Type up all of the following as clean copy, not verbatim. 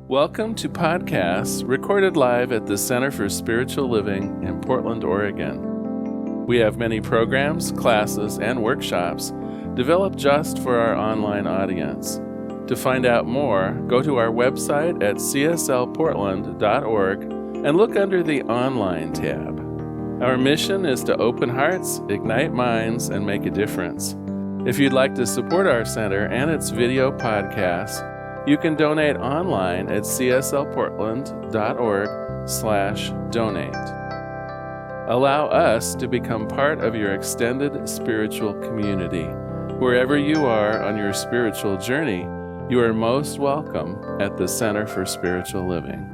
Welcome to podcasts recorded live at the Center for Spiritual Living in Portland, Oregon. We have many programs, classes, and workshops developed just for our online audience. To find out more, go to our website at cslportland.org and look under the Online tab. Our mission is to open hearts, ignite minds, and make a difference. If you'd like to support our center and its video podcasts, you can donate online at cslportland.org/donate. Allow us to become part of your extended spiritual community. Wherever you are on your spiritual journey, you are most welcome at the Center for Spiritual Living.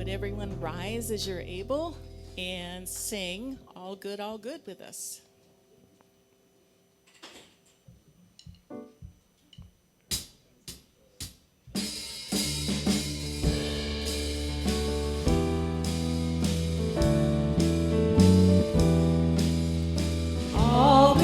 Everyone rise as you're able and sing all good with us. All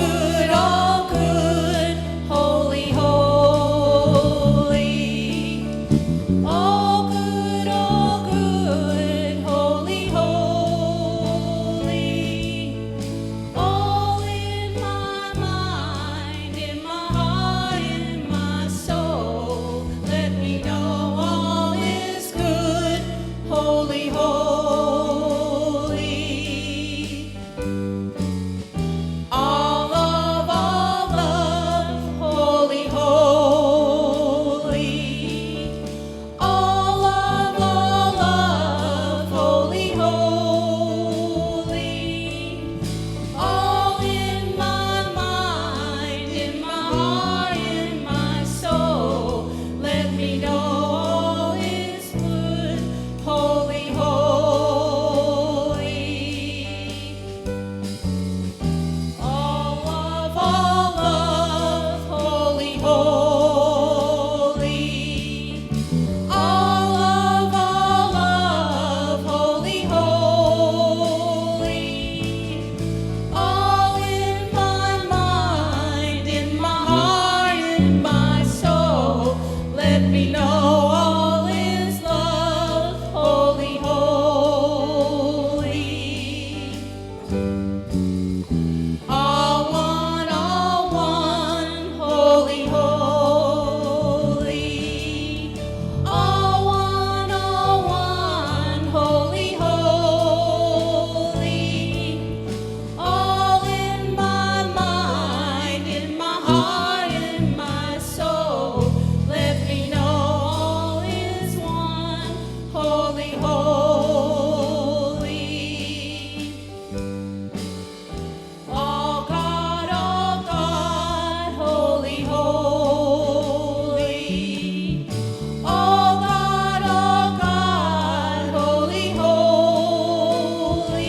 All one, holy, holy. All one, holy, holy. All in my mind, in my heart, in my soul. Let me know all is one, holy, holy. All God, holy, holy. All God, holy, holy.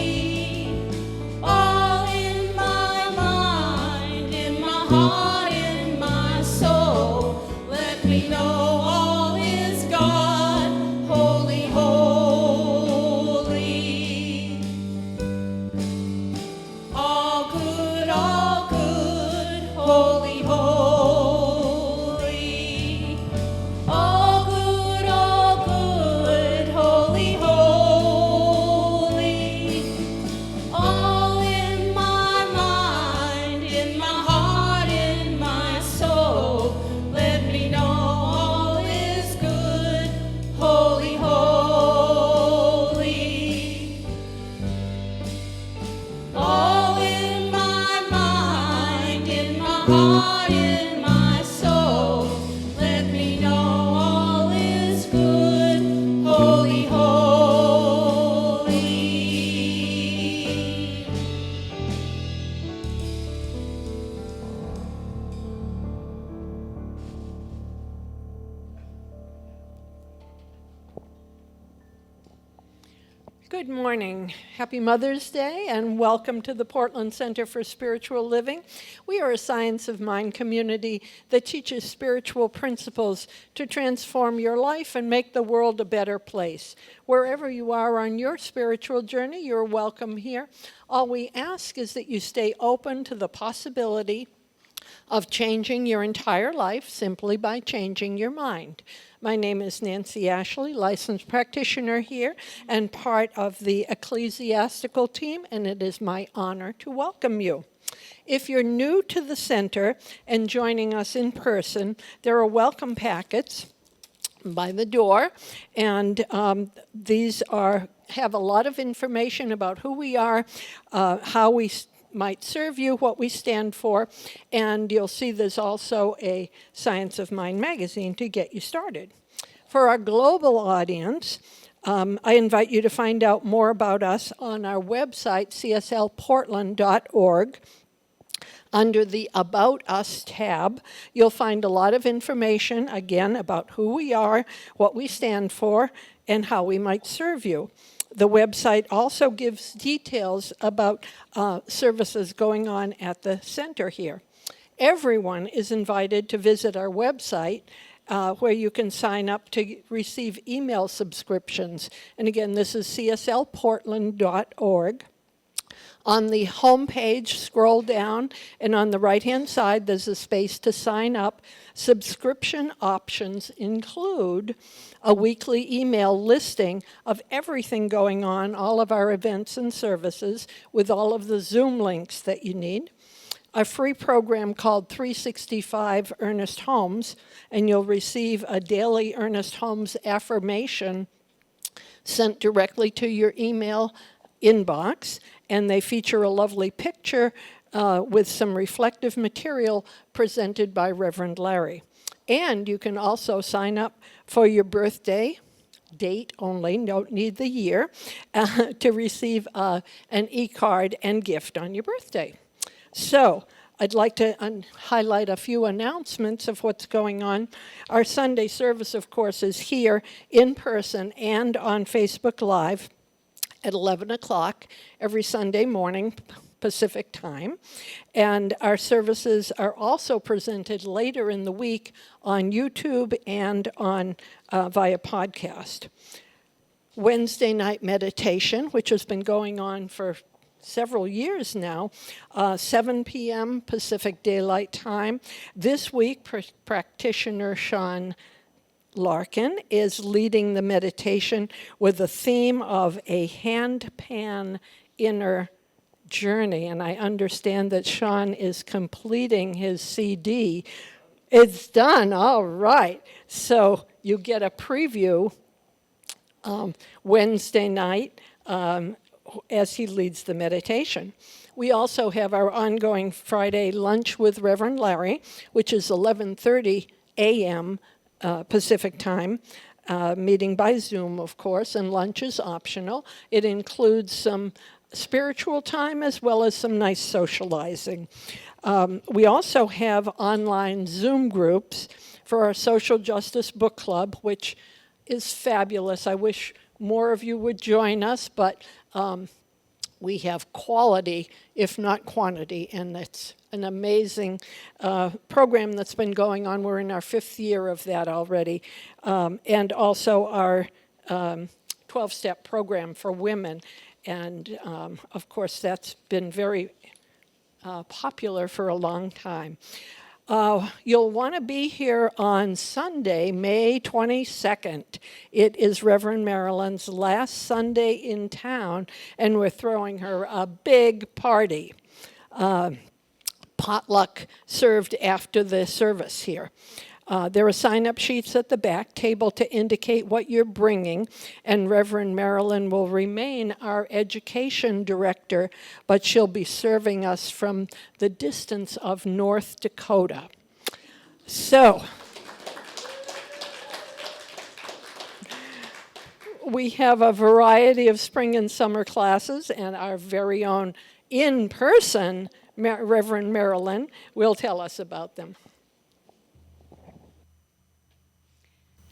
All in my mind, in my heart, in my soul. Let me know all is God, holy, holy. All good, holy, holy. All good, holy, holy. All in my mind, in my heart, in my soul. Let me know all is good, holy, holy. All in my mind, in my heart, in my soul. Let me know all is good, holy, holy. Good morning. Happy Mother's Day and welcome to the Portland Center for Spiritual Living. We are a Science of Mind community that teaches spiritual principles to transform your life and make the world a better place. Wherever you are on your spiritual journey, you're welcome here. All we ask is that you stay open to the possibility of changing your entire life simply by changing your mind. My name is Nancy Ashley, licensed practitioner here and part of the ecclesiastical team, and it is my honor to welcome you. If you're new to the center and joining us in person, there are welcome packets by the door, and these have a lot of information about who we are, how we might serve you, what we stand for, and you'll see there's also a Science of Mind magazine to get you started. For our global audience, I invite you to find out more about us on our website, cslportland.org. Under the About Us tab, you'll find a lot of information, again, about who we are, what we stand for, and how we might serve you. The website also gives details about services going on at the center here. Everyone is invited to visit our website where you can sign up to receive email subscriptions. And again, this is cslportland.org. On the home page, scroll down, and on the right-hand side, there's a space to sign up. Subscription options include a weekly email listing of everything going on, all of our events and services, with all of the Zoom links that you need. A free program called 365 Earnest Homes, and you'll receive a daily Earnest Homes affirmation sent directly to your email inbox, and they feature a lovely picture with some reflective material presented by Reverend Larry. And you can also sign up for your birthday, date only, don't need the year, to receive an e-card and gift on your birthday. So I'd like to highlight a few announcements of what's going on. Our Sunday service, of course, is here in person and on Facebook Live at 11 o'clock every Sunday morning, Pacific time. And our services are also presented later in the week on YouTube and on via podcast. Wednesday night meditation, which has been going on for several years now, 7 p.m. Pacific Daylight Time. This week, practitioner Sean Larkin is leading the meditation with the theme of a handpan inner journey, and I understand that Sean is completing his CD. It's done, all right. So you get a preview Wednesday night as he leads the meditation. We also have our ongoing Friday lunch with Reverend Larry, which is 11:30 a.m. Pacific time, meeting by Zoom, of course, and lunch is optional. It includes some spiritual time as well as some nice socializing. We also have online Zoom groups for our Social Justice Book Club, which is fabulous. I wish more of you would join us, but we have quality, if not quantity, and it's an amazing program that's been going on. We're in our 5th year of that already. And also our 12-step program for women. And of course, that's been very popular for a long time. You'll want to be here on Sunday, May 22nd. It is Reverend Marilyn's last Sunday in town, and we're throwing her a big party. Potluck served after the service here. There are sign-up sheets at the back table to indicate what you're bringing, and Reverend Marilyn will remain our education director, but she'll be serving us from the distance of North Dakota. So, we have a variety of spring and summer classes, and our very own in-person Reverend Marilyn will tell us about them.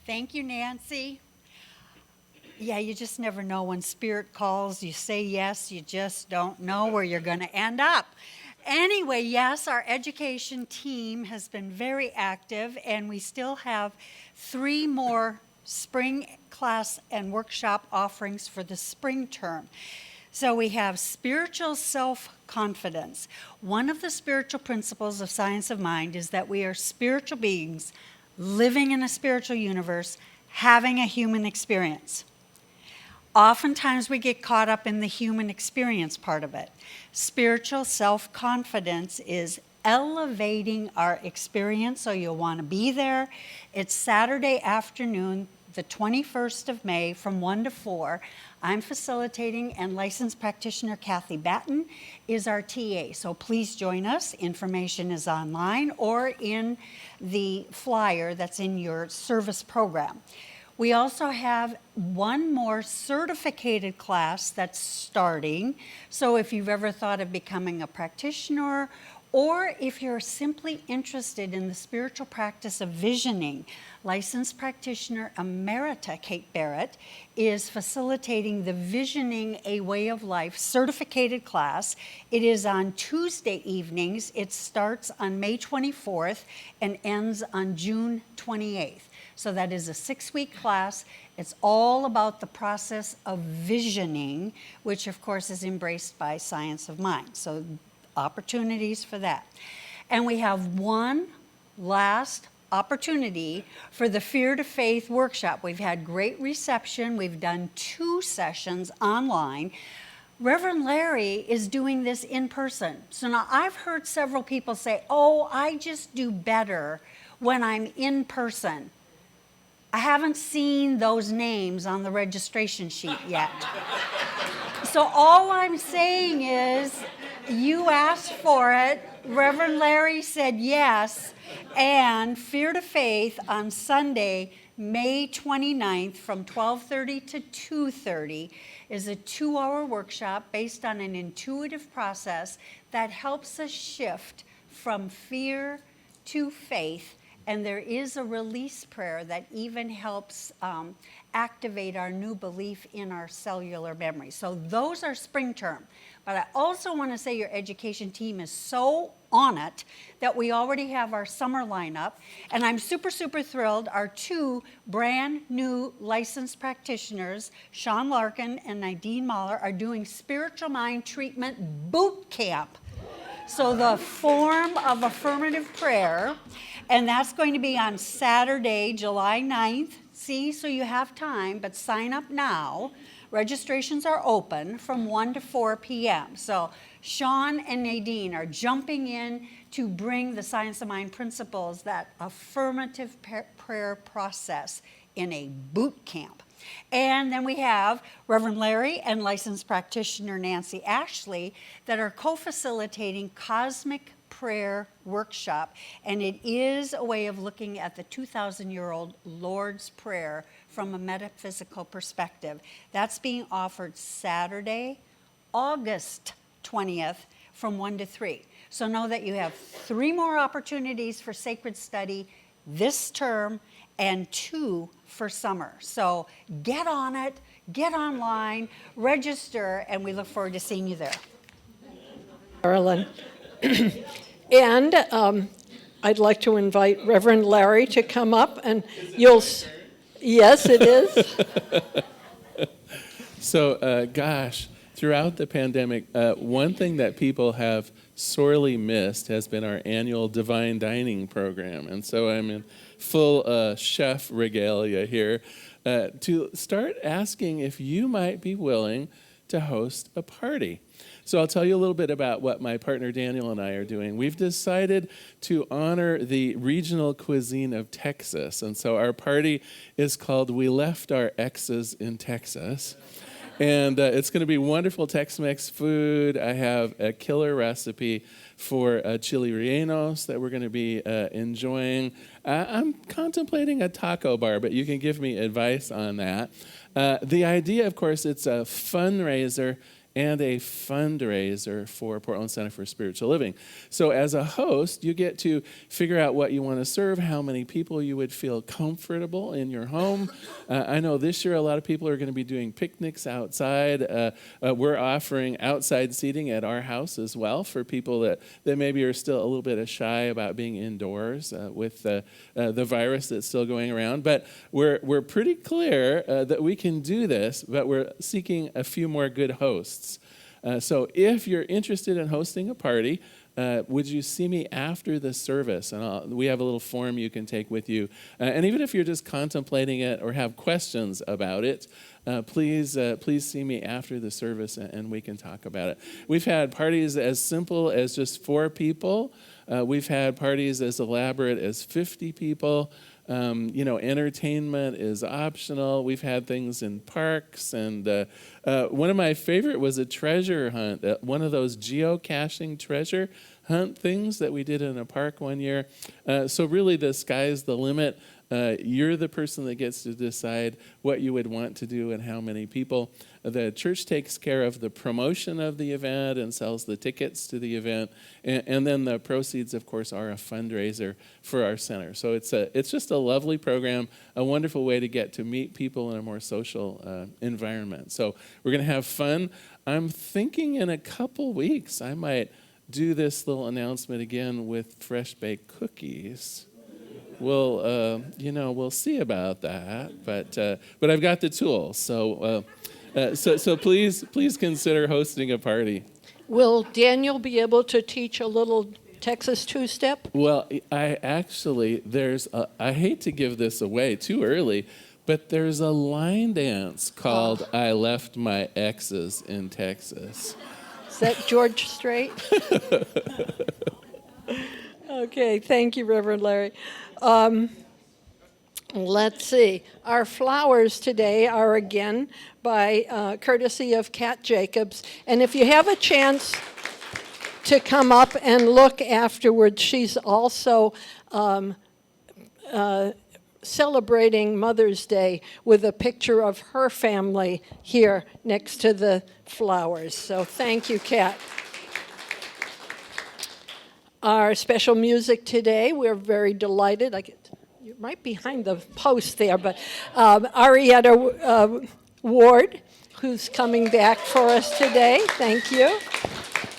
Thank you, Nancy. Yeah, you just never know when Spirit calls. You say yes, you just don't know where you're going to end up. Anyway, yes, our education team has been very active, and we still have 3 more spring class and workshop offerings for the spring term. So we have spiritual self-confidence. One of the spiritual principles of Science of Mind is that we are spiritual beings living in a spiritual universe, having a human experience. Oftentimes we get caught up in the human experience part of it. Spiritual self-confidence is elevating our experience, so you'll want to be there. It's Saturday afternoon, the 21st of May from 1 to 4. I'm facilitating, and licensed practitioner Kathy Batten is our TA. So please join us. Information is online or in the flyer that's in your service program. We also have one more certificated class that's starting. So if you've ever thought of becoming a practitioner, or if you're simply interested in the spiritual practice of visioning, licensed practitioner Emerita Kate Barrett is facilitating the Visioning a Way of Life certificated class. It is on Tuesday evenings. It starts on May 24th and ends on June 28th. So that is a 6-week class. It's all about the process of visioning, which of course is embraced by Science of Mind. So opportunities for that. And we have one last opportunity for the Fear to Faith workshop. We've had great reception. We've done 2 sessions online. Reverend Larry is doing this in person. So now I've heard several people say, oh, I just do better when I'm in person. I haven't seen those names on the registration sheet yet. So all I'm saying is, you asked for it, Reverend Larry said yes, and Fear to Faith on Sunday, May 29th from 12:30 to 2:30 is a 2-hour workshop based on an intuitive process that helps us shift from fear to faith. And there is a release prayer that even helps activate our new belief in our cellular memory. So those are spring term. But I also want to say your education team is so on it that we already have our summer lineup. And I'm super, super thrilled. Our 2 brand new licensed practitioners, Sean Larkin and Nadine Mahler, are doing Spiritual Mind Treatment Boot Camp. So the form of affirmative prayer, and that's going to be on Saturday, July 9th. See, so you have time, but sign up now Registrations are open from 1 to 4 p.m. So Sean and Nadine are jumping in to bring the Science of Mind principles, that affirmative prayer process in a boot camp. And then we have Reverend Larry and licensed practitioner Nancy Ashley that are co-facilitating Cosmic Prayer Workshop, and it is a way of looking at the 2,000-year-old Lord's Prayer from a metaphysical perspective. That's being offered Saturday, August 20th from 1 to 3. So know that you have 3 more opportunities for sacred study this term and 2 for summer. So get on it, get online, register, and we look forward to seeing you there. Carolyn. And I'd like to invite Reverend Larry to come up, and yes, it is. So, throughout the pandemic, one thing that people have sorely missed has been our annual Divine Dining program. And so I'm in full chef regalia here to start asking if you might be willing to host a party. So I'll tell you a little bit about what my partner Daniel and I are doing. We've decided to honor the regional cuisine of Texas. And so our party is called We Left Our Exes in Texas. And it's going to be wonderful Tex-Mex food. I have a killer recipe for chili rellenos that we're going to be enjoying. I'm contemplating a taco bar, but you can give me advice on that. The idea, of course, it's a fundraiser and a fundraiser for Portland Center for Spiritual Living. So as a host, you get to figure out what you want to serve, how many people you would feel comfortable in your home. I know this year a lot of people are going to be doing picnics outside. We're offering outside seating at our house as well for people that maybe are still a little bit shy about being indoors with the virus that's still going around. But we're pretty clear that we can do this, but we're seeking a few more good hosts. So if you're interested in hosting a party, would you see me after the service? And we have a little form you can take with you. And even if you're just contemplating it or have questions about it, please see me after the service and we can talk about it. We've had parties as simple as just 4 people. We've had parties as elaborate as 50 people. Entertainment is optional. We've had things in parks, and one of my favorite was a treasure hunt, one of those geocaching treasure hunt things that we did in a park one year. So really the sky's the limit. You're the person that gets to decide what you would want to do and how many people. The church takes care of the promotion of the event and sells the tickets to the event, and then the proceeds, of course, are a fundraiser for our center. So it's just a lovely program, a wonderful way to get to meet people in a more social environment. So we're going to have fun. I'm thinking in a couple weeks I might do this little announcement again with fresh baked cookies. We'll see about that, but I've got the tools, so please consider hosting a party. Will Daniel be able to teach a little Texas two-step? Well, I hate to give this away too early, but there's a line dance called I Left My Exes in Texas. Is that George Strait? Okay, thank you, Reverend Larry. Let's see. Our flowers today are again by courtesy of Kat Jacobs. And if you have a chance to come up and look afterwards, she's also celebrating Mother's Day with a picture of her family here next to the flowers. So thank you, Kat. Our special music today, we're very delighted. You're right behind the post there, but Arietta Ward, who's coming back for us today. Thank you.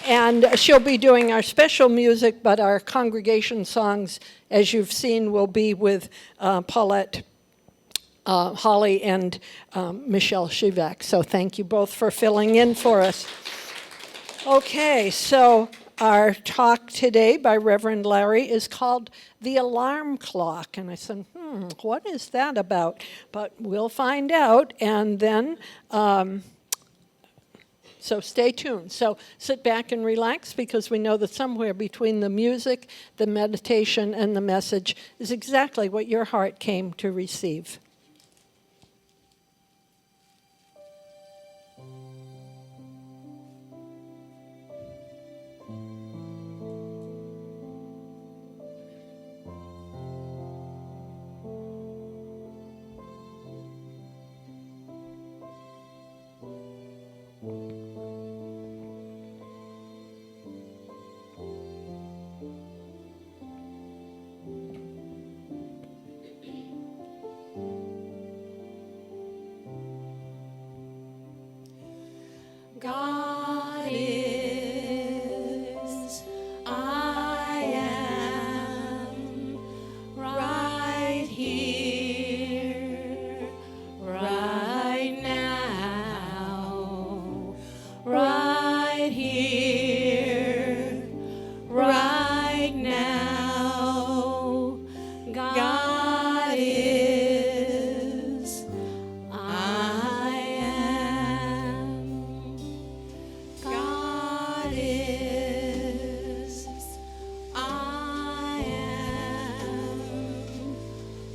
And she'll be doing our special music, but our congregation songs, as you've seen, will be with Paulette Holly and Michelle Shivak. So thank you both for filling in for us. Okay, so Our talk today by Reverend Larry is called The Alarm Clock. And I said, what is that about? But we'll find out. And then, so stay tuned. So sit back and relax, because we know that somewhere between the music, the meditation, and the message is exactly what your heart came to receive. God is, I am, right here, right now, right here, right now. God is, I am. God is, I am,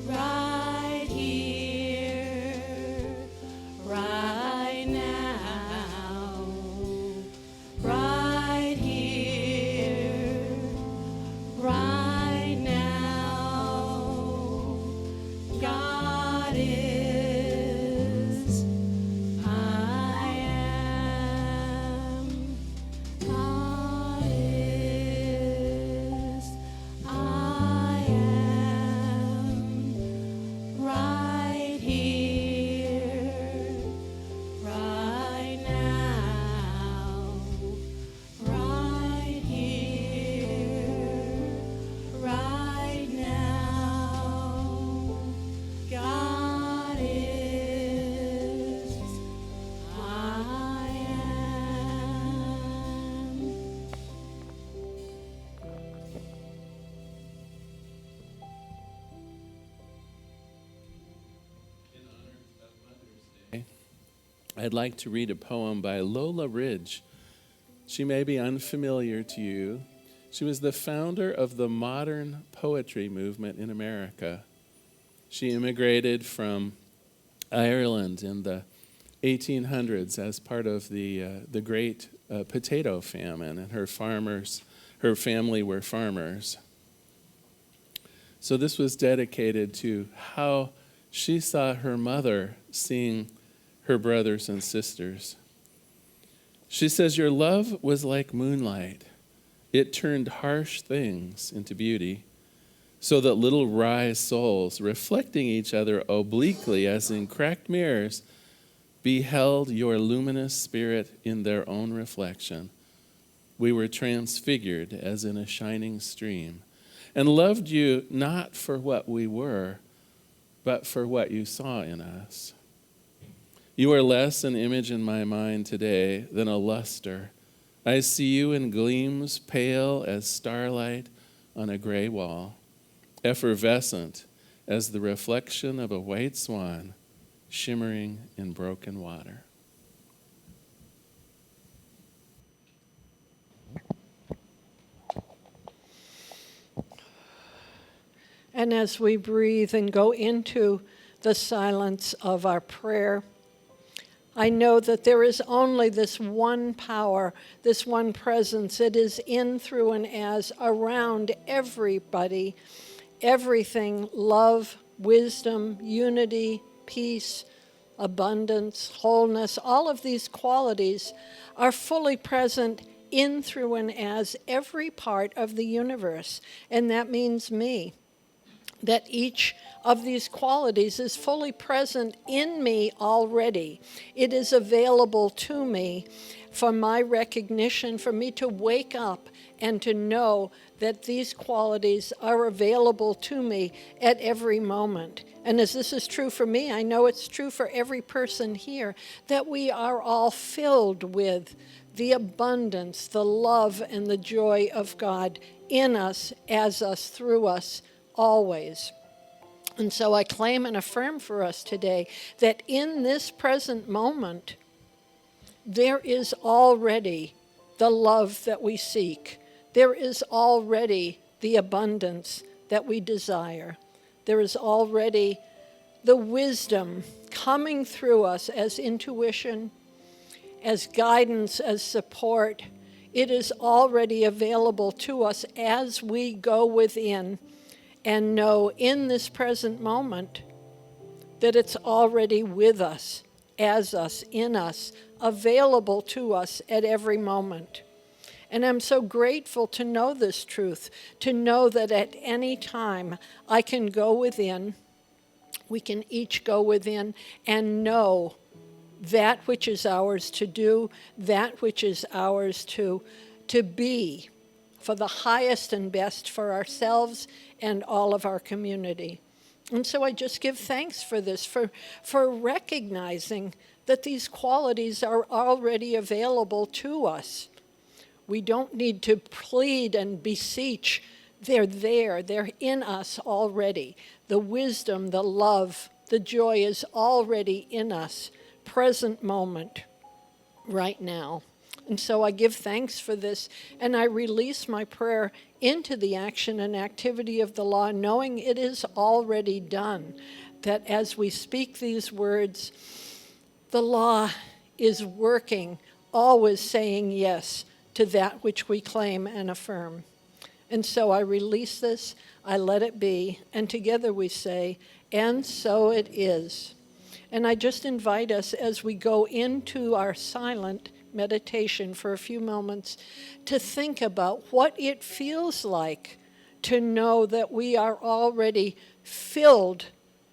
right here, right now, right here, right now. God is, I am. God is, I am, right here, right now, right here, right now. God is, I am. I'd like to read a poem by Lola Ridge. She may be unfamiliar to you. She was the founder of the modern poetry movement in America. She immigrated from Ireland in the 1800s as part of the great potato famine, and her family were farmers. So this was dedicated to how she saw her mother seeing her brothers and sisters. She says, "Your love was like moonlight. It turned harsh things into beauty, so that little wry souls, reflecting each other obliquely as in cracked mirrors, beheld your luminous spirit in their own reflection. We were transfigured as in a shining stream, and loved you not for what we were, but for what you saw in us. You are less an image in my mind today than a luster. I see you in gleams pale as starlight on a gray wall, effervescent as the reflection of a white swan shimmering in broken water." And as we breathe and go into the silence of our prayer, I know that there is only this one power, this one presence. It is in, through, and as, around everybody, everything: love, wisdom, unity, peace, abundance, wholeness. All of these qualities are fully present in, through, and as every part of the universe. And that means me. That each of these qualities is fully present in me already. It is available to me for my recognition, for me to wake up and to know that these qualities are available to me at every moment. And as this is true for me, I know it's true for every person here, that we are all filled with the abundance, the love, and the joy of God in us, as us, through us, always. And so I claim and affirm for us today that in this present moment, there is already the love that we seek. There is already the abundance that we desire. There is already the wisdom coming through us as intuition, as guidance, as support. It is already available to us as we go within and know in this present moment that it's already with us, as us, in us, available to us at every moment. And I'm so grateful to know this truth, to know that at any time I can go within, we can each go within and know that which is ours to do, that which is ours to be, for the highest and best for ourselves and all of our community. And so I just give thanks for this, for recognizing that these qualities are already available to us. We don't need to plead and beseech. They're there. They're in us already. The wisdom, the love, the joy is already in us, present moment, right now. And so I give thanks for this, and I release my prayer into the action and activity of the law, knowing it is already done, that as we speak these words, the law is working, always saying yes to that which we claim and affirm. And so I release this, I let it be, and together we say, and so it is. And I just invite us as we go into our silent meditation for a few moments to think about what it feels like to know that we are already filled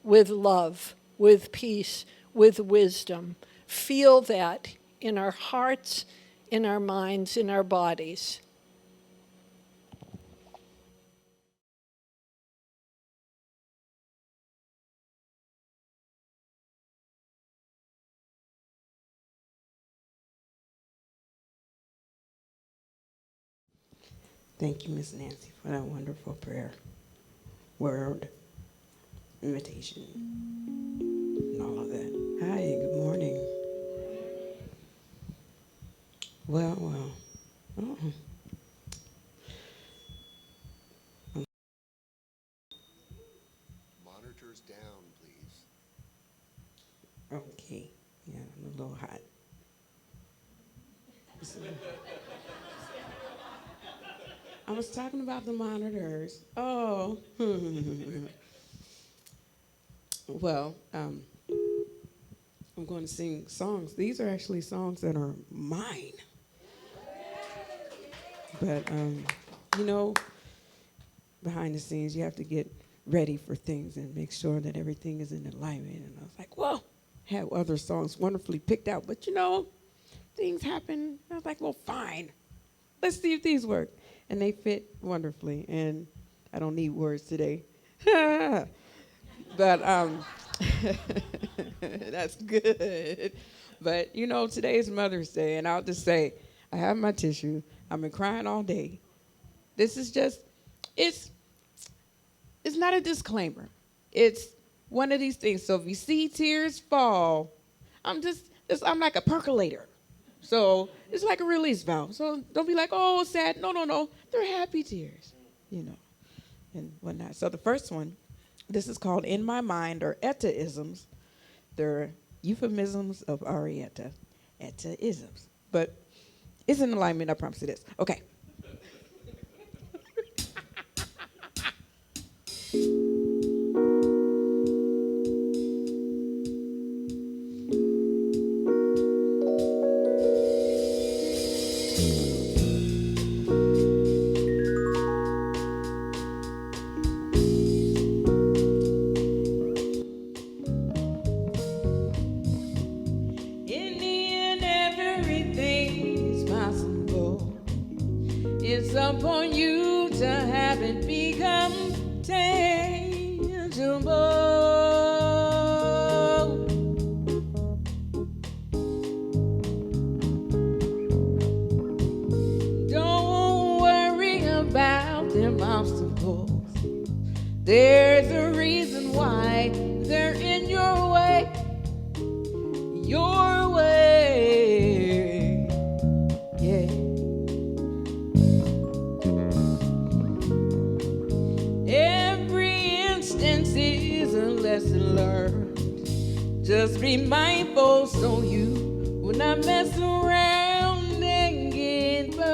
with love, with peace, with wisdom. Feel that in our hearts, in our minds, in our bodies. Thank you, Miss Nancy, for that wonderful prayer, word, invitation, and all of that. Hi, good morning. Well. Monitors down, please. Okay, yeah, I'm a little hot. I was talking about the monitors. Oh. Well, I'm going to sing songs. These are actually songs that are mine. But, behind the scenes, you have to get ready for things and make sure that everything is in alignment. And I was like, well, had other songs wonderfully picked out. But, things happen. I was like, well, fine. Let's see if these work. And they fit wonderfully. And I don't need words today. But that's good. But, today is Mother's Day. And I'll just say, I have my tissue. I've been crying all day. This is just, it's not a disclaimer. It's one of these things. So if you see tears fall, I'm like a percolator. So it's like a release valve. So don't be like, oh, sad. No. They're happy tears, and whatnot. So the first one, this is called In My Mind, or Etta-isms. They're euphemisms of Arietta. Etta-isms. But it's in alignment, I promise it is. Okay. It's upon you to have it become tangible. There's a reason why they're in your way. Your way. Yeah. Every instance is a lesson learned. Just be mindful so you will not mess around and get burned.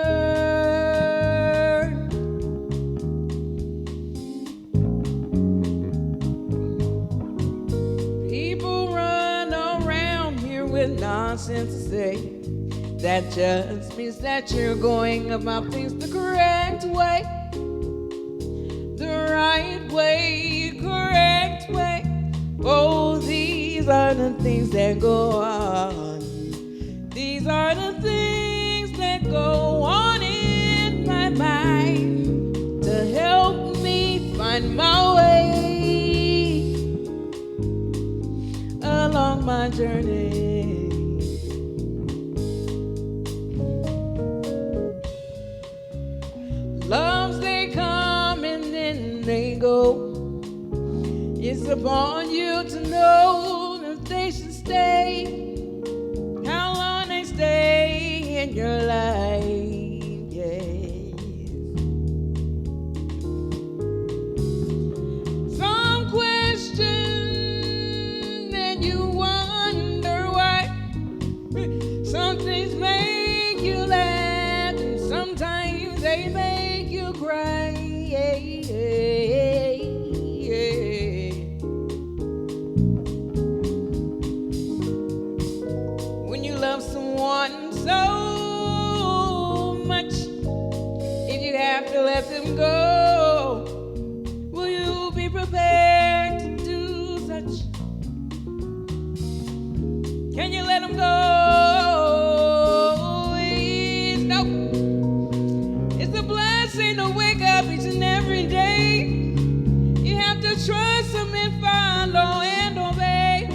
People run around here with nonsense to say. That just means that you're going about things the correct way. The right way, correct way. Oh, these are the things that go on. These are the things that go on in my mind to help me find my way along my journey. Loves, they come and then they go. It's upon you to know if they should stay, how long they stay in your life, yeah. Some question and you wonder why. Some things make you laugh and sometimes they make you cry, yeah, yeah, yeah. Love someone so much, if you have to let them go, will you be prepared to do such? Can you let them go? No. It's a blessing to wake up each and every day. You have to trust them and follow and obey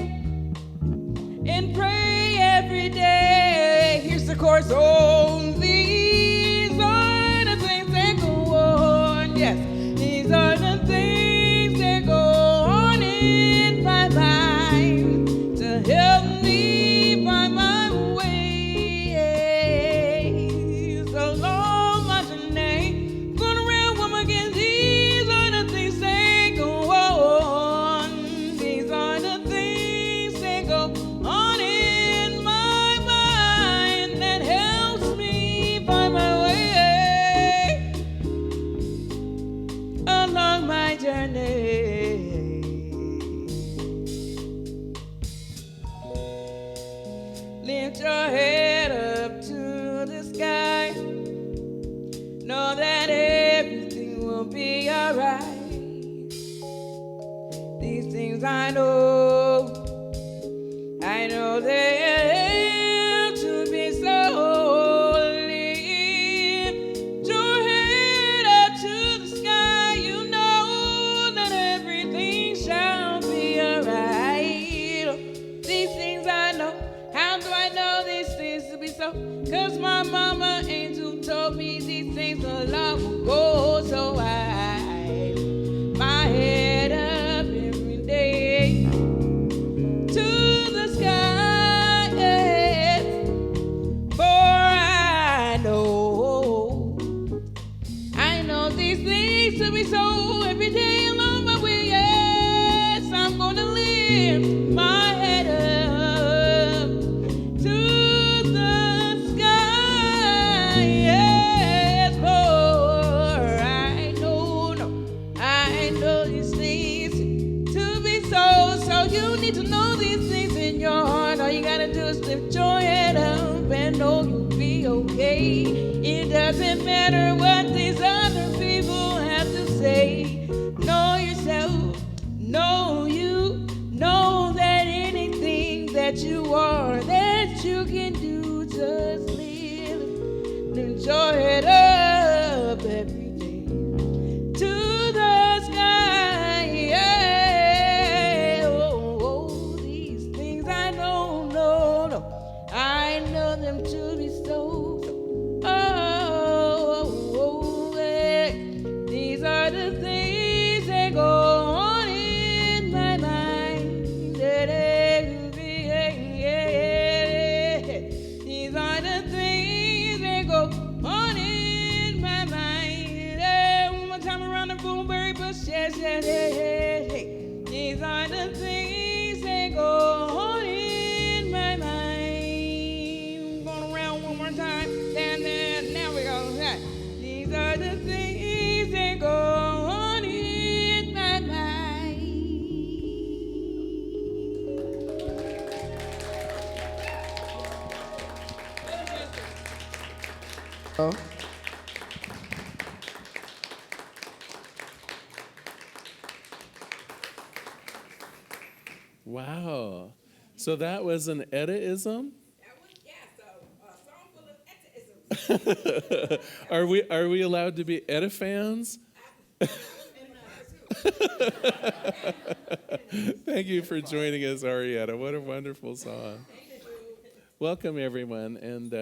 and pray every day. Here's the chorus. Oh, these are the things that go on. Yes, these are the things that go on in my mind to help me find my way. So long, my journey, going around one again. These are the things that go on. These are the things that go on in my mind that helps me find my way along my journey. Lift your head up to the sky. Know that everything will be alright. These things I know them to be so. Lift your head up to the sky. You know that everything shall be alright. These things I know. How do I know these things to be so? 'Cause my mama angel told me these things a long ago. So I lift my head up every day to the sky, yes. For I know these things to be so every day along my way, yes. I'm gonna lift my head up to the sky, yes. For I know these things to be so. So you need to know these things in your heart. All you gotta do is lift your head up and know you'll be okay. It doesn't matter what these other people have to say. Know yourself, know you, know that anything that you are, that you can do, just lift your head up every day to the sky, yeah. Oh, these things I know, no, I know them to be so. Oh, These are the things that go on in my mind. Going around one more time. Now we go. These are the things that go on in my mind. Oh. Wow. So that was an Etta-ism? That was, a song full of Etta-isms. Are we allowed to be Etta fans? Thank you for joining us, Arietta. What a wonderful song. Welcome, everyone, and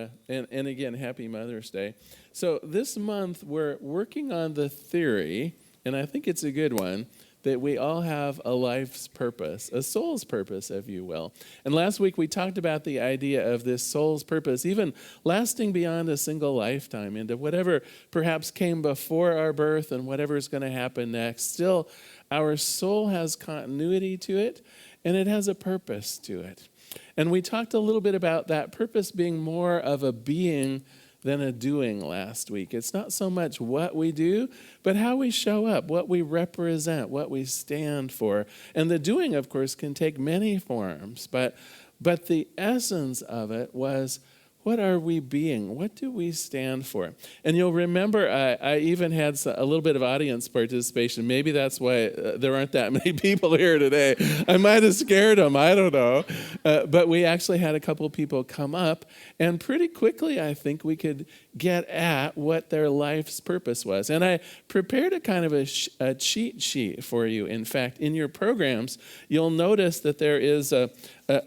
again, happy Mother's Day. So this month, we're working on the theory, and I think it's a good one, that we all have a life's purpose, a soul's purpose, if you will. And last week, we talked about the idea of this soul's purpose, even lasting beyond a single lifetime, into whatever perhaps came before our birth and whatever is going to happen next. Still, our soul has continuity to it, and it has a purpose to it. And we talked a little bit about that purpose being more of a being than a doing last week. It's not so much what we do, but how we show up, what we represent, what we stand for. And the doing, of course, can take many forms, but the essence of it was, what are we being? What do we stand for? And you'll remember I even had a little bit of audience participation. Maybe that's why there aren't that many people here today. I might have scared them. I don't know. But we actually had a couple people come up, and pretty quickly I think we could get at what their life's purpose was. And I prepared a kind of a cheat sheet for you. In fact, in your programs, you'll notice that there is a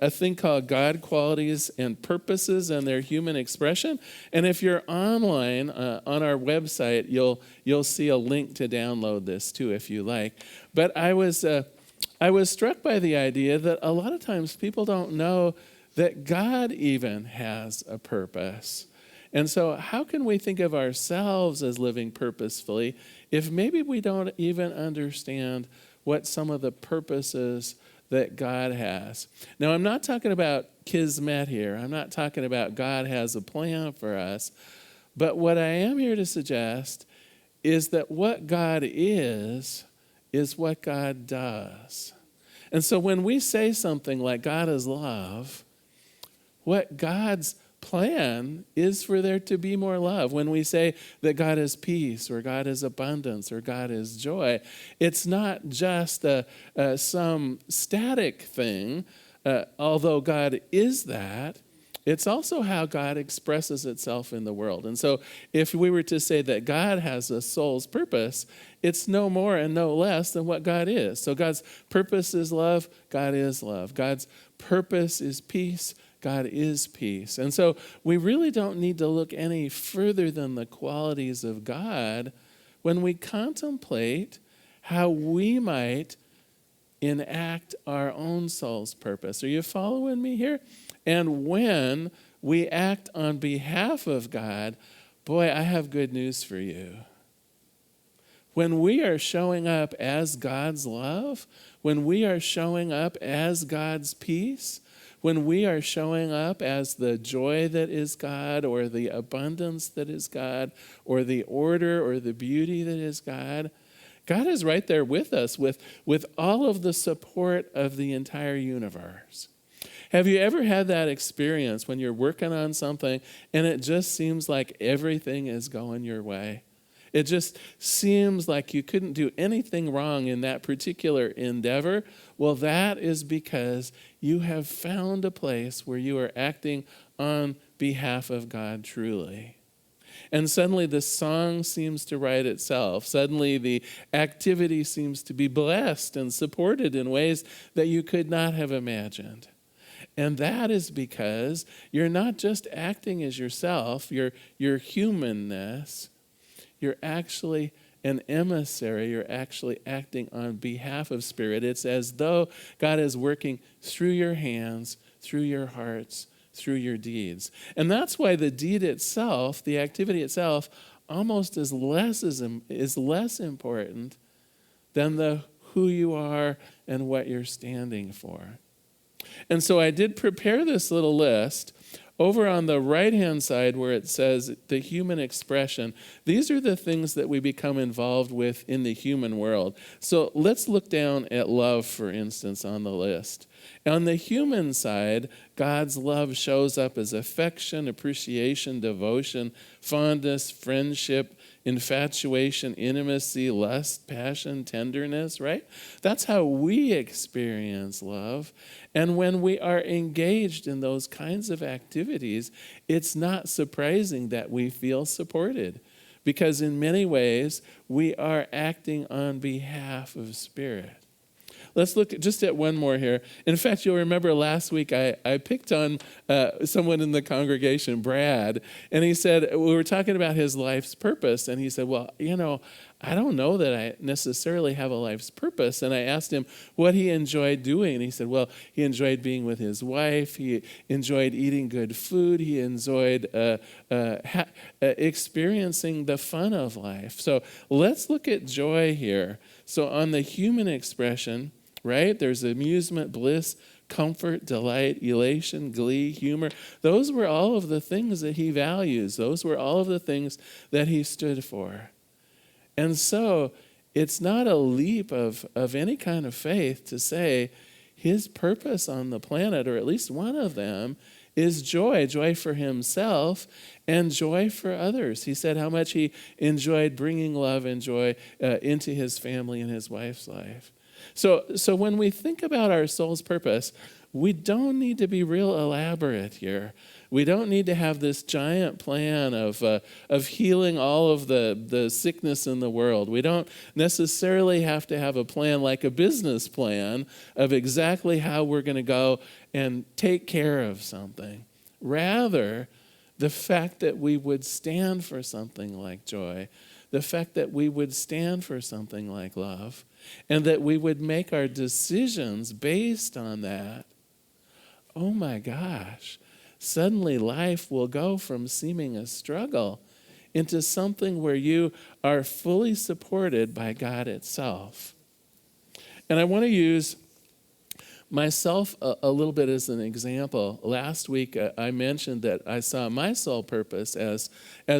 thing called God qualities and purposes and their human expression. And if you're online on our website, you'll see a link to download this too, if you like. But I was struck by the idea that a lot of times people don't know that God even has a purpose. And so how can we think of ourselves as living purposefully if maybe we don't even understand what some of the purposes that God has? Now, I'm not talking about kismet here. I'm not talking about God has a plan for us. But what I am here to suggest is that what God is what God does. And so when we say something like God is love, what God's plan is for there to be more love. When we say that God is peace, or God is abundance, or God is joy, it's not just some static thing, although God is that. It's also how God expresses itself in the world. And so if we were to say that God has a soul's purpose, it's no more and no less than what God is. So God's purpose is love, God is love. God's purpose is peace, God is peace. And so we really don't need to look any further than the qualities of God when we contemplate how we might enact our own soul's purpose. Are you following me here? And when we act on behalf of God, boy, I have good news for you. When we are showing up as God's love, when we are showing up as God's peace, when we are showing up as the joy that is God, or the abundance that is God, or the order or the beauty that is God, God is right there with us with all of the support of the entire universe. Have you ever had that experience when you're working on something and it just seems like everything is going your way? It just seems like you couldn't do anything wrong in that particular endeavor. Well, that is because you have found a place where you are acting on behalf of God truly. And suddenly the song seems to write itself. Suddenly the activity seems to be blessed and supported in ways that you could not have imagined. And that is because you're not just acting as yourself, your humanness. You're actually an emissary. You're actually acting on behalf of Spirit. It's as though God is working through your hands, through your hearts, through your deeds. And that's why the deed itself, the activity itself, almost is less important than the who you are and what you're standing for. And so I did prepare this little list. Over on the right-hand side where it says the human expression, these are the things that we become involved with in the human world. So let's look down at love, for instance, on the list. On the human side, God's love shows up as affection, appreciation, devotion, fondness, friendship, infatuation, intimacy, lust, passion, tenderness, right? That's how we experience love. And when we are engaged in those kinds of activities, it's not surprising that we feel supported, because in many ways, we are acting on behalf of Spirit. Let's look just at one more here. In fact, you'll remember last week I picked on someone in the congregation, Brad, and he said, we were talking about his life's purpose, and he said, well, I don't know that I necessarily have a life's purpose. And I asked him what he enjoyed doing, and he said, well, he enjoyed being with his wife, he enjoyed eating good food, he enjoyed experiencing the fun of life. So let's look at joy here. So on the human expression, right? There's amusement, bliss, comfort, delight, elation, glee, humor. Those were all of the things that he values. Those were all of the things that he stood for. And so it's not a leap of any kind of faith to say his purpose on the planet, or at least one of them, is joy for himself and joy for others. He said how much he enjoyed bringing love and joy into his family and his wife's life. So when we think about our soul's purpose, we don't need to be real elaborate here. We don't need to have this giant plan of healing all of the sickness in the world. We don't necessarily have to have a plan like a business plan of exactly how we're going to go and take care of something. Rather, the fact that we would stand for something like joy, the fact that we would stand for something like love, and that we would make our decisions based on that, oh my gosh, suddenly life will go from seeming a struggle into something where you are fully supported by God itself. And I want to use myself a little bit as an example. Last week I mentioned that I saw my soul purpose as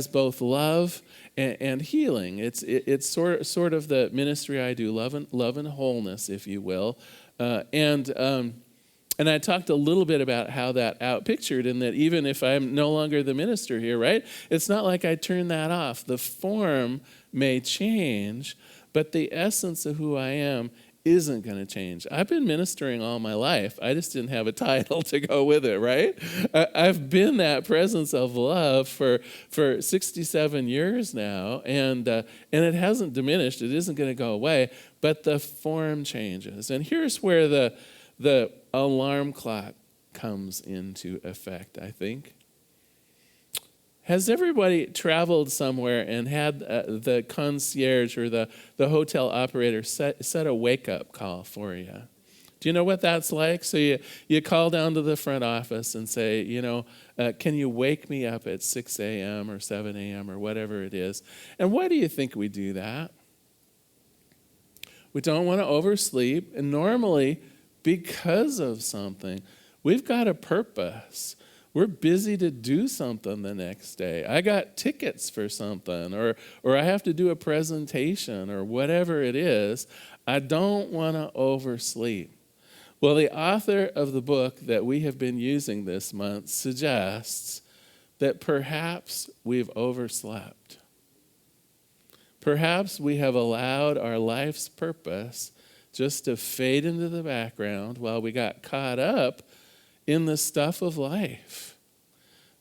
both love and healing. It's sort of the ministry I do, love and wholeness, if you will. And I talked a little bit about how that outpictured, and that even if I'm no longer the minister here, right? It's not like I turn that off. The form may change, but the essence of who I am isn't going to change. I've been ministering all my life. I just didn't have a title to go with it, right? I've been that presence of love for 67 years now, and it hasn't diminished. It isn't going to go away, but the form changes. And here's where the alarm clock comes into effect, I think. Has everybody traveled somewhere and had the concierge or the hotel operator set a wake-up call for you? Do you know what that's like? So you call down to the front office and say, can you wake me up at 6 a.m. or 7 a.m. or whatever it is? And why do you think we do that? We don't want to oversleep, and normally, because of something, we've got a purpose. We're busy to do something the next day. I got tickets for something, or I have to do a presentation, or whatever it is. I don't want to oversleep. Well, the author of the book that we have been using this month suggests that perhaps we've overslept. Perhaps we have allowed our life's purpose just to fade into the background while we got caught up in the stuff of life.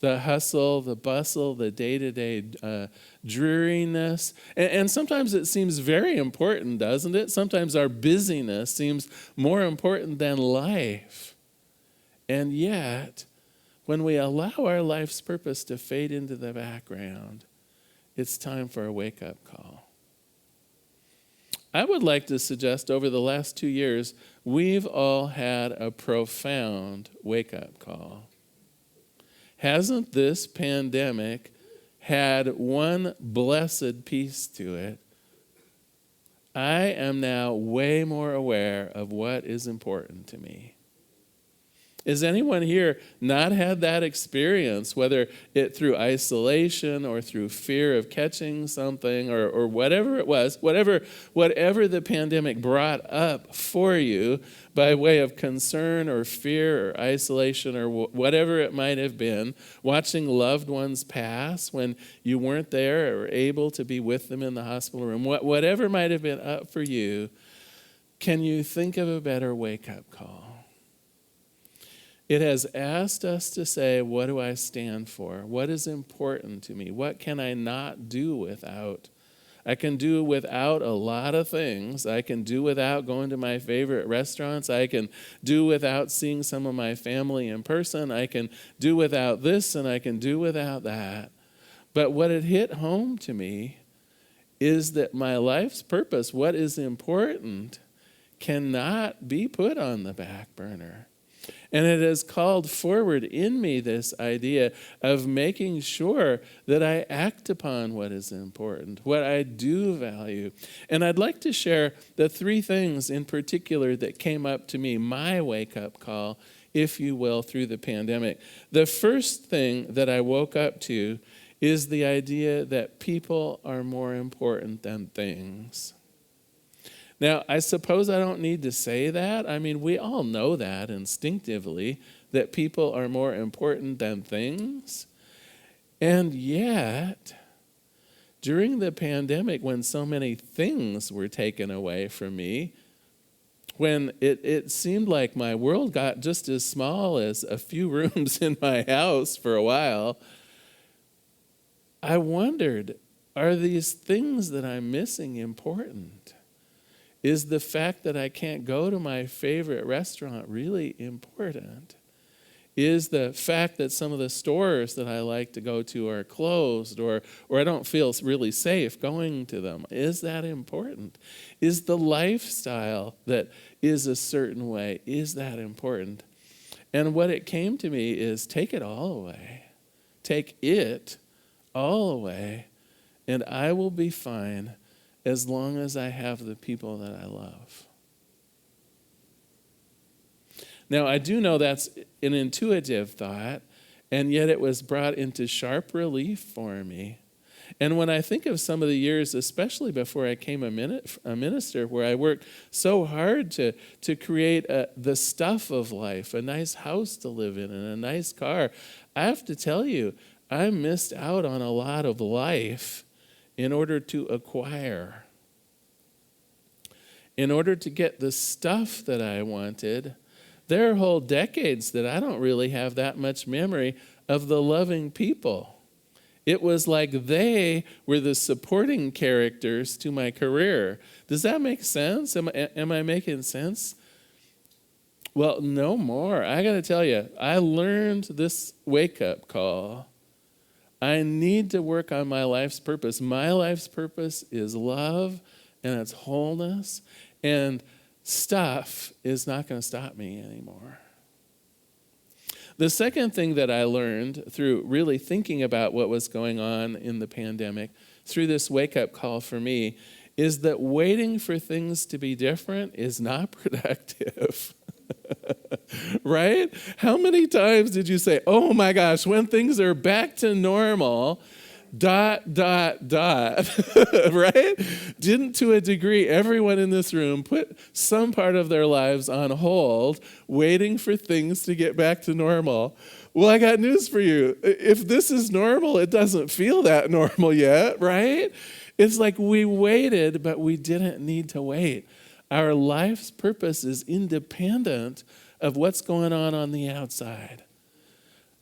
The hustle, the bustle, the day-to-day dreariness. And sometimes it seems very important, doesn't it? Sometimes our busyness seems more important than life. And yet, when we allow our life's purpose to fade into the background, it's time for a wake-up call. I would like to suggest over the last 2 years, we've all had a profound wake-up call. Hasn't this pandemic had one blessed piece to it? I am now way more aware of what is important to me. Has anyone here not had that experience, whether it through isolation or through fear of catching something or whatever it was, whatever the pandemic brought up for you by way of concern or fear or isolation or whatever it might have been, watching loved ones pass when you weren't there or able to be with them in the hospital room, whatever might have been up for you, can you think of a better wake-up call? It has asked us to say, what do I stand for? What is important to me? What can I not do without? I can do without a lot of things. I can do without going to my favorite restaurants. I can do without seeing some of my family in person. I can do without this and I can do without that. But what it hit home to me is that my life's purpose, what is important, cannot be put on the back burner. And it has called forward in me this idea of making sure that I act upon what is important, what I do value. And I'd like to share the three things in particular that came up to me, my wake-up call, if you will, through the pandemic. The first thing that I woke up to is the idea that people are more important than things. Now, I suppose I don't need to say that. I mean, we all know that instinctively, that people are more important than things. And yet, during the pandemic, when so many things were taken away from me, when it seemed like my world got just as small as a few rooms in my house for a while, I wondered, are these things that I'm missing important? Is the fact that I can't go to my favorite restaurant really important? Is the fact that some of the stores that I like to go to are closed or I don't feel really safe going to them, is that important? Is the lifestyle that is a certain way, is that important? And what it came to me is take it all away. Take it all away, and I will be fine as long as I have the people that I love. Now, I do know that's an intuitive thought, and yet it was brought into sharp relief for me. And when I think of some of the years, especially before I became a minister, where I worked so hard to create the stuff of life, a nice house to live in and a nice car, I have to tell you, I missed out on a lot of life in order to acquire. In order to get the stuff that I wanted, there are whole decades that I don't really have that much memory of the loving people. It was like they were the supporting characters to my career. Does that make sense? Am I making sense? Well, no more. I got to tell you, I learned this wake-up call. I need to work on my life's purpose. My life's purpose is love and it's wholeness, and stuff is not going to stop me anymore. The second thing that I learned through really thinking about what was going on in the pandemic, through this wake-up call for me, is that waiting for things to be different is not productive. Right? How many times did you say, oh my gosh, when things are back to normal, ... right? Didn't, to a degree, everyone in this room put some part of their lives on hold, waiting for things to get back to normal? Well, I got news for you. If this is normal, it doesn't feel that normal yet, right? It's like we waited, but we didn't need to wait. Our life's purpose is independent of what's going on the outside.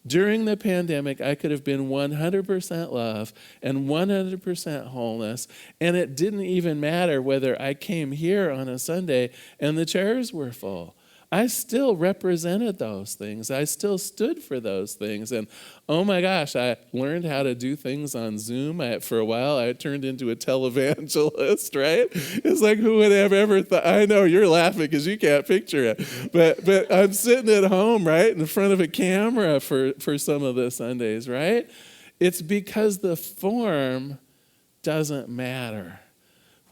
During the pandemic, I could have been 100% love and 100% wholeness, and it didn't even matter whether I came here on a Sunday and the chairs were full. I still represented those things. I still stood for those things. And oh my gosh, I learned how to do things on Zoom. For a while, I turned into a televangelist, right? It's like, who would have ever thought? I know you're laughing because you can't picture it. But I'm sitting at home, right, in front of a camera for some of the Sundays, right? It's because the form doesn't matter.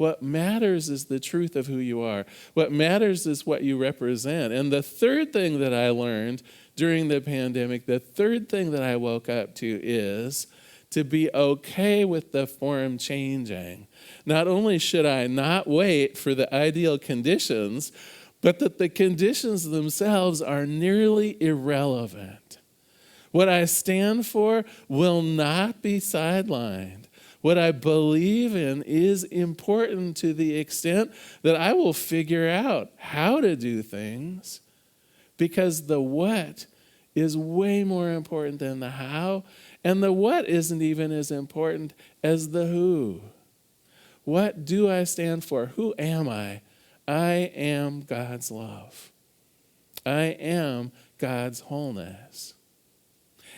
What matters is the truth of who you are. What matters is what you represent. And the third thing that I learned during the pandemic, the third thing that I woke up to is to be okay with the form changing. Not only should I not wait for the ideal conditions, but that the conditions themselves are nearly irrelevant. What I stand for will not be sidelined. What I believe in is important to the extent that I will figure out how to do things, because the what is way more important than the how, and the what isn't even as important as the who. What do I stand for? Who am I? I am God's love. I am God's wholeness.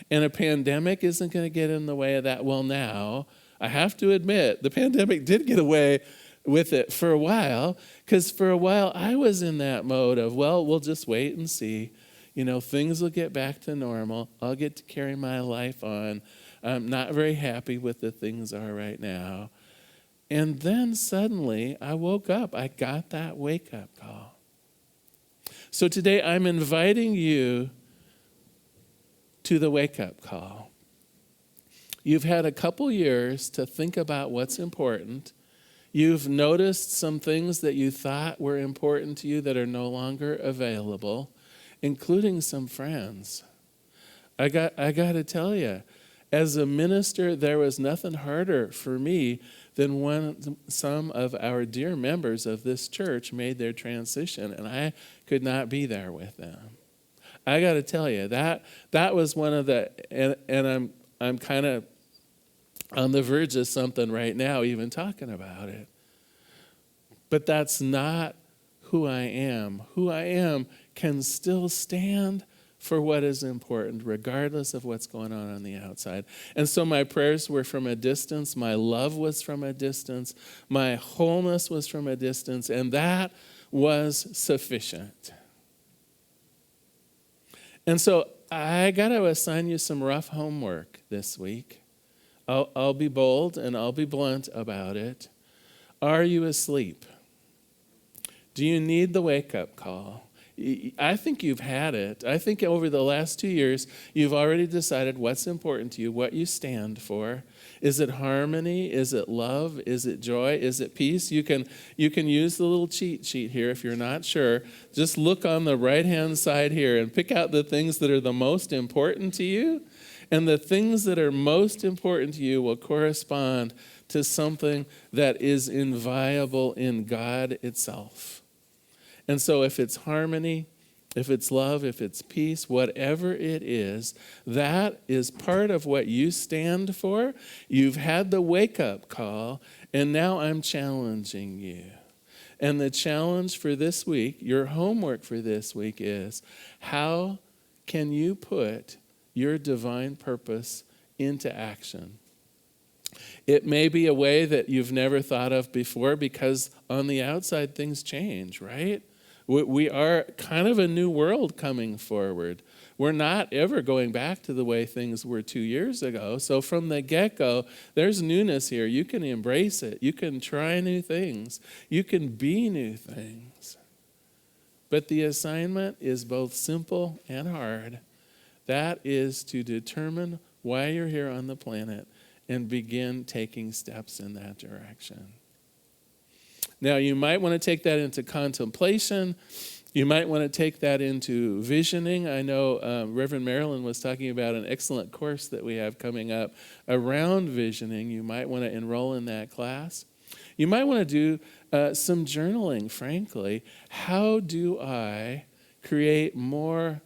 And a pandemic isn't going to get in the way of that. Well, now, I have to admit, the pandemic did get away with it for a while, because for a while I was in that mode of, well, we'll just wait and see. Things will get back to normal. I'll get to carry my life on. I'm not very happy with the things are right now. And then suddenly I woke up. I got that wake-up call. So today I'm inviting you to the wake-up call. You've had a couple years to think about what's important. You've noticed some things that you thought were important to you that are no longer available, including some friends. I got to tell you, as a minister, there was nothing harder for me than when some of our dear members of this church made their transition, and I could not be there with them. I got to tell you, that was one of the, and I'm kind of on the verge of something right now, even talking about it. But that's not who I am. Who I am can still stand for what is important, regardless of what's going on the outside. And so my prayers were from a distance. My love was from a distance. My wholeness was from a distance. And that was sufficient. And so I got to assign you some rough homework this week. I'll be bold and I'll be blunt about it. Are you asleep? Do you need the wake-up call? I think you've had it. I think over the last 2 years, you've already decided what's important to you, what you stand for. Is it harmony? Is it love? Is it joy? Is it peace? You can use the little cheat sheet here if you're not sure. Just look on the right-hand side here and pick out the things that are the most important to you. And the things that are most important to you will correspond to something that is inviolable in God itself. And so if it's harmony, if it's love, if it's peace, whatever it is, that is part of what you stand for. You've had the wake-up call, and now I'm challenging you. And the challenge for this week, your homework for this week is, how can you put your divine purpose into action? It may be a way that you've never thought of before, because on the outside things change, right? We are kind of a new world coming forward. We're not ever going back to the way things were 2 years ago. So from the get-go, there's newness here. You can embrace it. You can try new things. You can be new things. But the assignment is both simple and hard. That is to determine why you're here on the planet and begin taking steps in that direction. Now, you might want to take that into contemplation. You might want to take that into visioning. I know Reverend Marilyn was talking about an excellent course that we have coming up around visioning. You might want to enroll in that class. You might want to do some journaling, frankly. How do I create more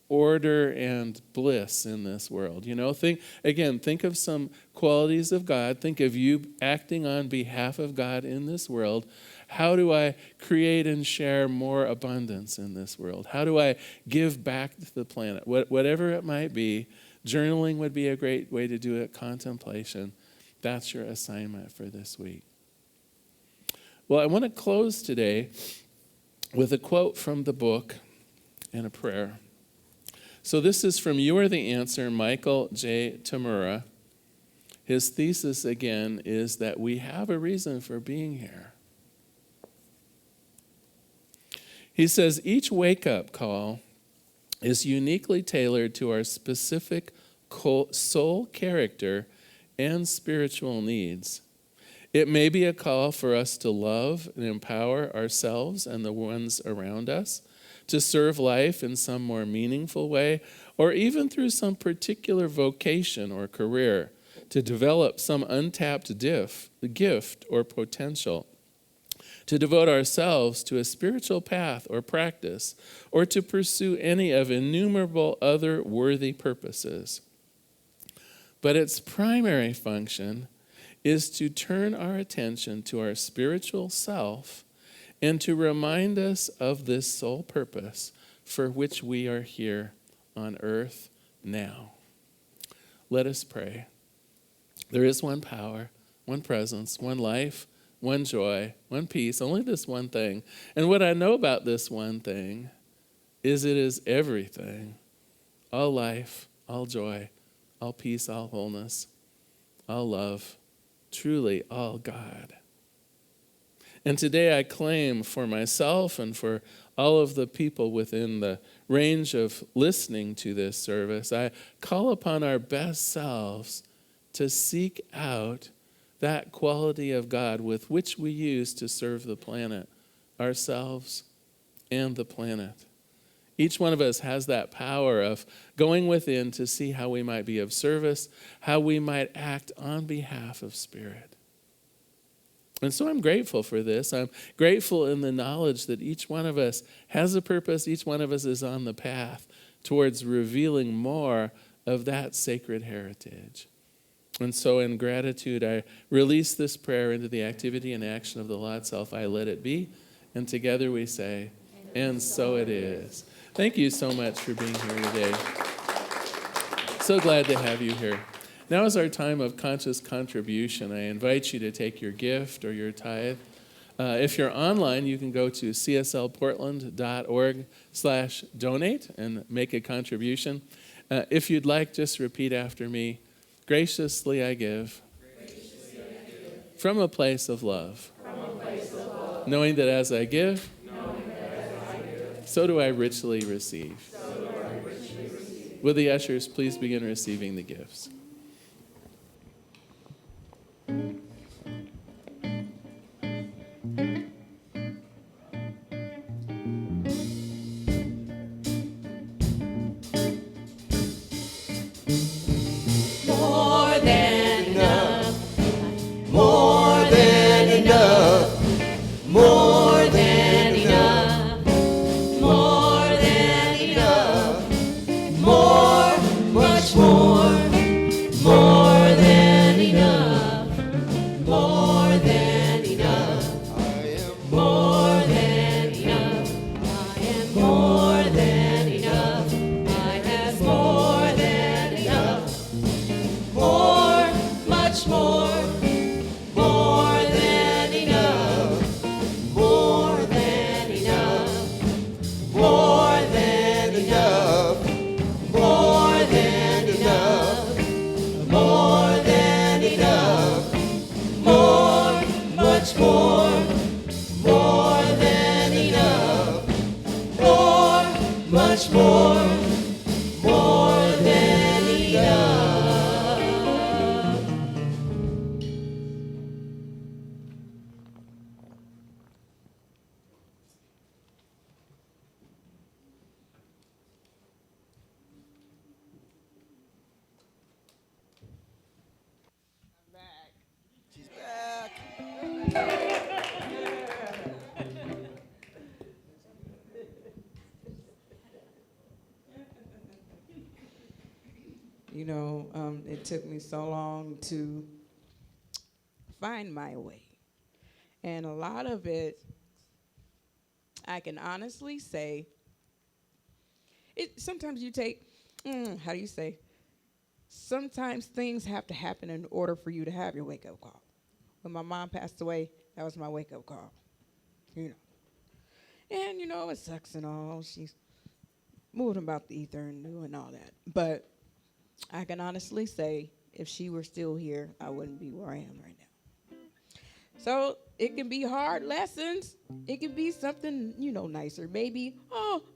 order and bliss in this world? Think of some qualities of God. Think of you acting on behalf of God in this world. How do I create and share more abundance in this world? How do I give back to the planet? Whatever it might be, journaling would be a great way to do it. Contemplation. That's your assignment for this week. Well, I want to close today with a quote from the book and a prayer. So this is from You Are the Answer, Michael J. Tamura. His thesis, again, is that we have a reason for being here. He says each wake-up call is uniquely tailored to our specific soul character and spiritual needs. It may be a call for us to love and empower ourselves and the ones around us, to serve life in some more meaningful way, or even through some particular vocation or career, to develop some untapped gift or potential, to devote ourselves to a spiritual path or practice, or to pursue any of innumerable other worthy purposes. But its primary function is to turn our attention to our spiritual self and to remind us of this sole purpose for which we are here on earth now. Let us pray. There is one power, one presence, one life, one joy, one peace, only this one thing. And what I know about this one thing is it is everything. All life, all joy, all peace, all wholeness, all love, truly all God. And today I claim for myself and for all of the people within the range of listening to this service, I call upon our best selves to seek out that quality of God with which we use to serve the planet, ourselves and the planet. Each one of us has that power of going within to see how we might be of service, how we might act on behalf of Spirit. And so I'm grateful for this. I'm grateful in the knowledge that each one of us has a purpose. Each one of us is on the path towards revealing more of that sacred heritage. And so in gratitude, I release this prayer into the activity and action of the law itself. I let it be. And together we say, and so it is. Thank you so much for being here today. So glad to have you here. Now is our time of conscious contribution. I invite you to take your gift or your tithe. If you're online, you can go to cslportland.org/donate and make a contribution. If you'd like, just repeat after me. Graciously I give, from a place of love, knowing that as I give, so do I richly receive. Will the ushers please begin receiving the gifts? More than enough, more than enough, more than enough, more than enough, more, much more than enough, more than enough, more than enough, I am more than enough, I have more than enough. More, much more than enough, more than enough, more than enough, more than enough, more than enough, more, much more than enough, more, much more than enough. She's back. You know, it took me so long to find my way. And a lot of it, I can honestly say, sometimes you take, how do you say? Sometimes things have to happen in order for you to have your wake-up call. When my mom passed away, that was my wake-up call, you know. And, you know, it sucks and all. She's moving about the ether and doing all that. But I can honestly say if she were still here, I wouldn't be where I am right now. So it can be hard lessons. It can be something, nicer. Maybe,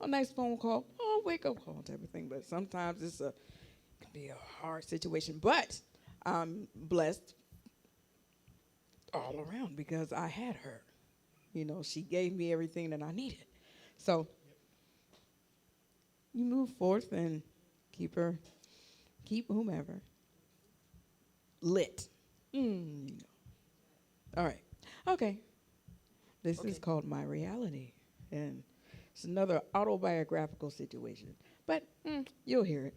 a nice phone call, wake up call type of thing. But sometimes it can be a hard situation. But I'm blessed all around because I had her. She gave me everything that I needed. So you move forth and keep whomever lit. All right. Okay. This is called My Reality. And it's another autobiographical situation. But you'll hear it.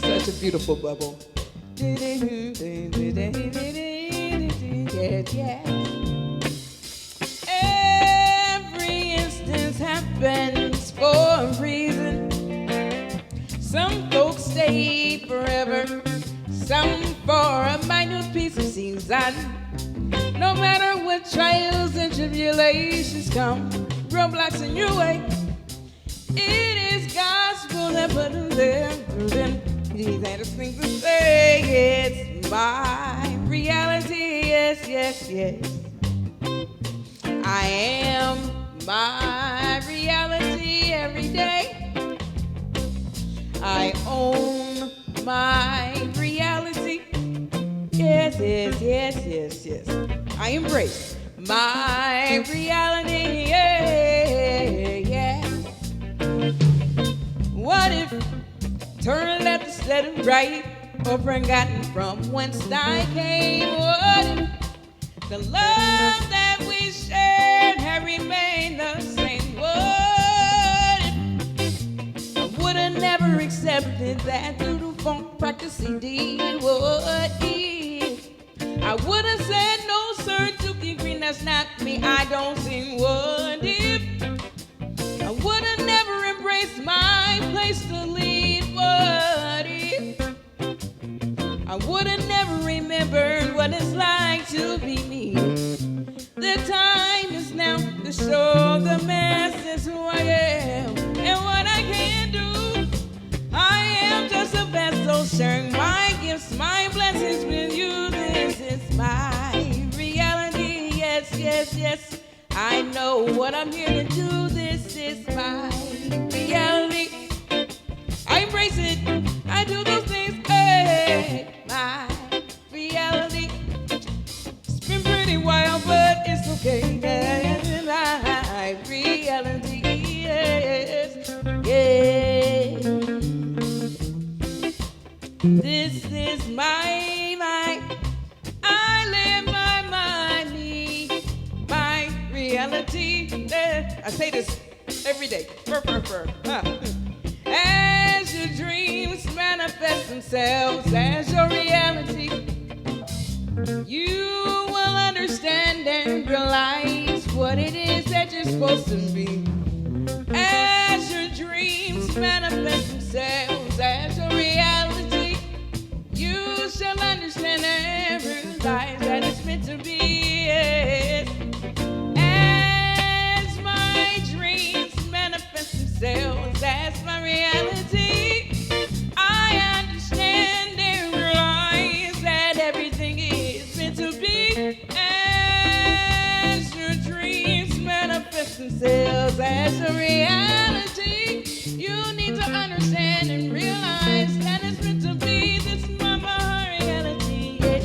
Such a beautiful bubble. Every instance happens for a reason. Some folks stay forever, some for a minute piece of season. No matter what trials and tribulations come, roadblocks in your way, it is gospel that put them there. These are the things to say. It's my reality. Yes, yes, yes. I am my reality every day. I own my reality. Yes, yes, yes, yes, yes. I embrace my reality. Yeah, yeah. What if turn left instead of right, or forgotten from whence I came? What if the love that we shared had remained the same? What if I would have never accepted that doodle funk practice CD? What if I would have said no sir to King Green, that's not me, I don't sing? What if I would have never embraced my place to lead? What if I would have never remembered what it's like to be me? The time is now to show the masses who I am and what I can do. I am just a vessel sharing my gifts, my blessings with you. This is my reality. Yes, yes, yes. I know what I'm here to do. This is my reality. I embrace it. I do those things. Hey, my reality. It's been pretty wild, but it's okay. My reality. Yes, yes. This is my. I live my reality. I say this every day. As your dreams manifest themselves as your reality, you will understand and realize what it is that you're supposed to be. As your dreams manifest themselves as your reality, you shall understand and realize that it's meant to be. Yes. As my dreams manifest themselves as my reality, I understand and realize that everything is meant to be. As your dreams manifest themselves as a reality, you need to understand and realize that it's meant to be. This is my reality, yes,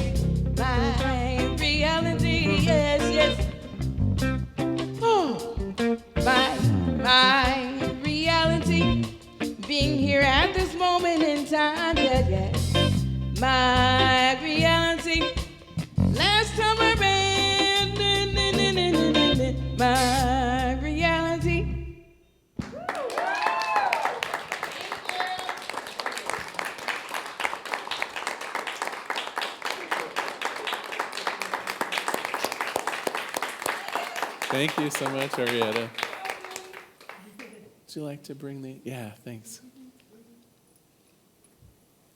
my reality, yes, yes. Oh, my reality, being here at this moment in time, yeah, yeah. My reality, last time I ran, my reality. Thank you so much, Arietta. Would you like to bring the... Yeah, thanks.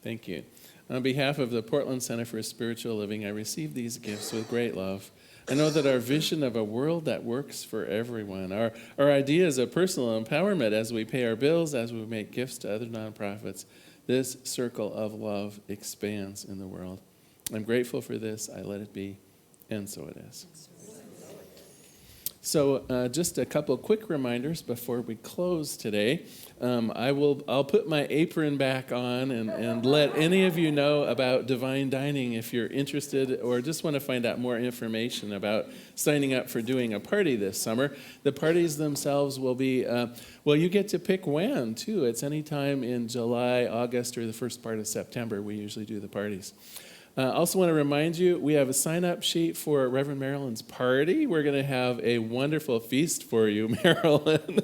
Thank you. On behalf of the Portland Center for Spiritual Living, I receive these gifts with great love. I know that our vision of a world that works for everyone, our ideas of personal empowerment as we pay our bills, as we make gifts to other nonprofits, this circle of love expands in the world. I'm grateful for this. I let it be, and so it is. So just a couple quick reminders before we close today. I'll put my apron back on and let any of you know about Divine Dining if you're interested or just want to find out more information about signing up for doing a party this summer. The parties themselves will be, you get to pick when, too. It's any time in July, August, or the first part of September. We usually do the parties. Also want to remind you, we have a sign-up sheet for Reverend Marilyn's party. We're going to have a wonderful feast for you, Marilyn,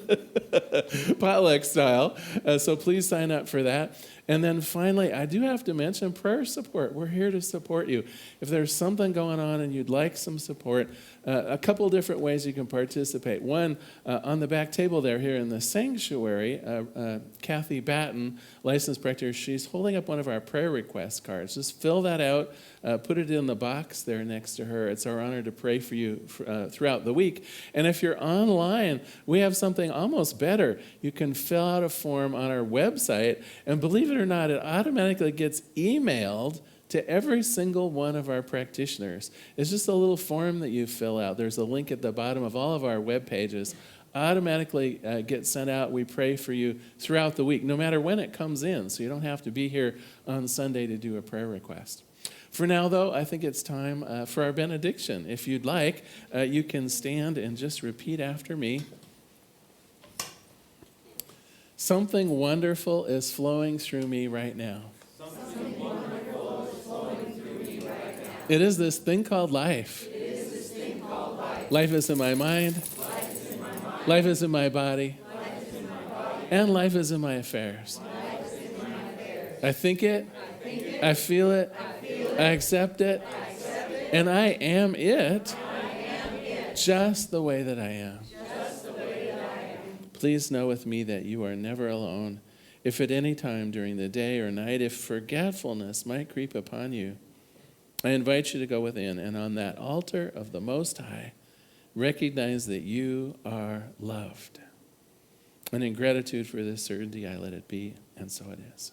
potluck style. So please sign up for that. And then finally, I do have to mention prayer support. We're here to support you. If there's something going on and you'd like some support, a couple different ways you can participate. One, on the back table there here in the sanctuary, Kathy Batten, licensed practitioner, she's holding up one of our prayer request cards. Just fill that out, put it in the box there next to her. It's our honor to pray for you throughout the week. And if you're online, we have something almost better. You can fill out a form on our website, and believe it or not, it automatically gets emailed to every single one of our practitioners. It's just a little form that you fill out. There's a link at the bottom of all of our web pages. Automatically gets sent out. We pray for you throughout the week, no matter when it comes in, so you don't have to be here on Sunday to do a prayer request. For now, though, I think it's time for our benediction. If you'd like, you can stand and just repeat after me. Something wonderful is flowing through me right now. It is this thing called life. Life is in my mind. Life is in my body. And life is in my affairs. I think it. I feel it. I accept it. And I am it just the way that I am. Please know with me that you are never alone. If at any time during the day or night, if forgetfulness might creep upon you, I invite you to go within and on that altar of the Most High, recognize that you are loved. And in gratitude for this certainty, I let it be, and so it is.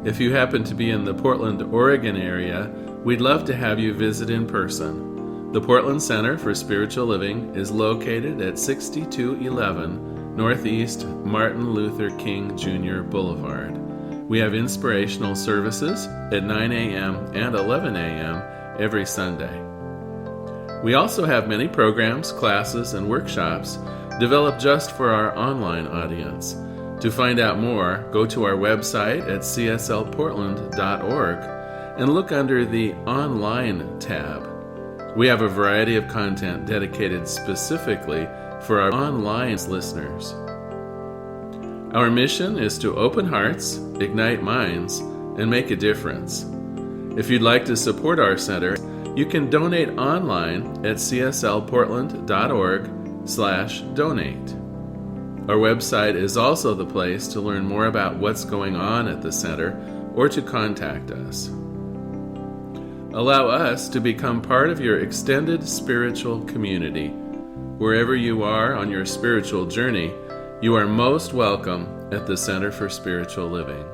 If you happen to be in the Portland, Oregon area, we'd love to have you visit in person. The Portland Center for Spiritual Living is located at 6211 Northeast Martin Luther King Jr. Boulevard. We have inspirational services at 9 a.m. and 11 a.m. every Sunday. We also have many programs, classes, and workshops developed just for our online audience. To find out more, go to our website at cslportland.org and look under the Online tab. We have a variety of content dedicated specifically for our online listeners. Our mission is to open hearts, ignite minds, and make a difference. If you'd like to support our center, you can donate online at cslportland.org/donate. Our website is also the place to learn more about what's going on at the center or to contact us. Allow us to become part of your extended spiritual community. Wherever you are on your spiritual journey, you are most welcome at the Center for Spiritual Living.